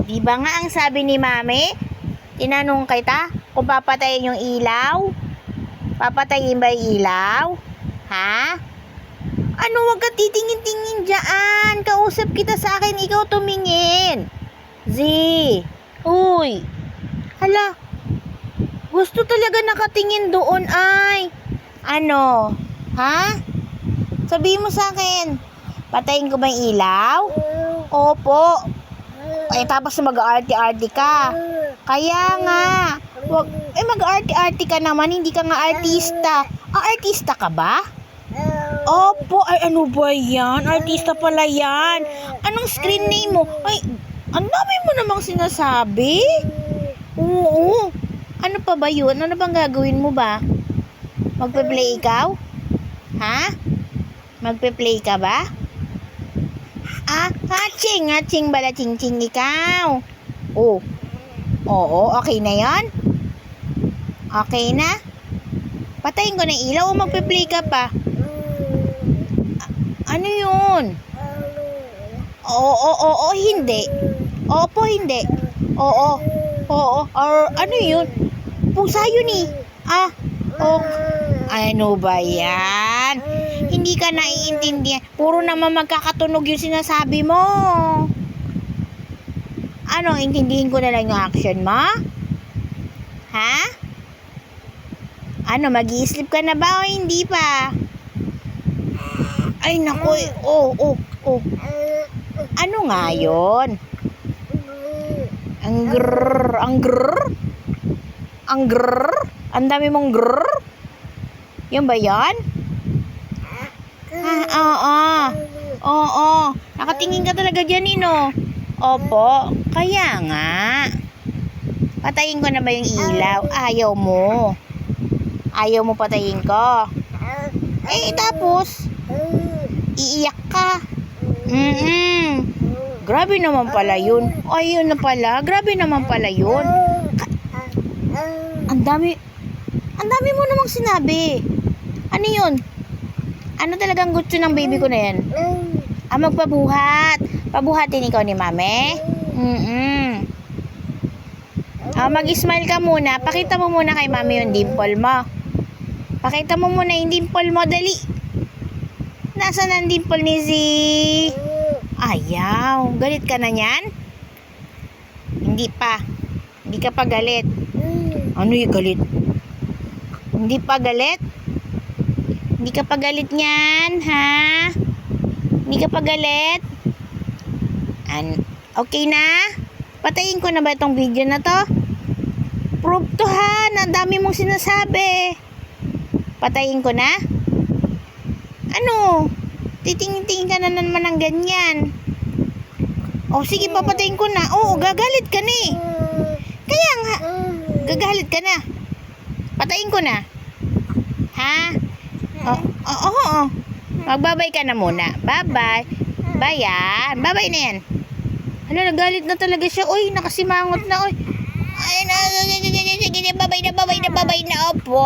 Di ba nga ang sabi ni Mami? Tinanong kita kung papatayin yung ilaw? Papatayin ba yung ilaw? Ha? Ano, wag ka titingin-tingin dyan. Kausap kita sa akin, ikaw tumingin. Z. Uy. Hala. Gusto talaga nakatingin doon ay. Ano? Ha? Sabihin mo sa akin. Patayin ko ba yung ilaw? Opo. Ay, tapos mag-aarti-arti ka. Kaya nga. Wag, mag-aarti-arti ka naman. Hindi ka nga artista. Artista ka ba? Opo. Ay, ano ba yan? Artista pala yan. Anong screen name mo? Ay, ang dami mo namang sinasabi. Oo. Ano pa ba yun? Ano bang gagawin mo ba? Magpe-play ikaw? Ha? Magpe-play ka ba? Hatching bala ching ikaw. Oh. Oo, okay na yan? Okay na? Patayin ko na ilaw o magpe-play ka pa? Ano yun? Oo, hindi. Opo, hindi. Oo. Or ano yun? Pusa yun eh. Ano ba yan? Hindi ka naiintindihan. Puro naman magkakatunog yung sinasabi mo. Ano, intindihin ko na lang yung action mo? Ha? Ano, mag-i-sleep ka na ba o hindi pa? Ay, naku. Ano nga yun? Ang grrr. Ang dami mong grrr. Yun ba yan? Oo. Nakatingin ka talaga dyan, no? Opo. Kaya nga. Patayin ko na ba yung ilaw? Ayaw mo. Ayaw mo patayin ko. Tapos, iiyak ka. Grabe naman pala yun. Ayun na pala. Grabe naman pala yun. Ang dami mo namang sinabi. Ano yun? Ano talagang gusto ng baby ko na yan? Magpabuhat. Pabuhatin ikaw ni Mami? Mag-smile ka muna. Pakita mo muna kay Mami yung dimple mo. Pakita mo muna yung dimple mo. Dali. Nasaan ang dimple ni Z? Ayaw. Galit ka na yan? Hindi pa. Hindi ka pa galit. Ano yung galit? Hindi pa galit? Hindi ka pa galit niyan, ha? Hindi ka pa galit? Okay na? Patayin ko na ba itong video na to? Prove to, ha? Ang dami mong sinasabi. Patayin ko na? Ano? Titingin-tingin ka na naman ng ganyan. Sige, papatayin ko na. Gagalit ka na eh. Kaya nga, gagalit ka na. Patayin ko na. Ha? Oo. Magbabay ka na muna. Bye-bye. Bye yan. Bye-bye na yan. Nagalit na talaga siya. Nakasimangot na. Bye-bye na. Opo.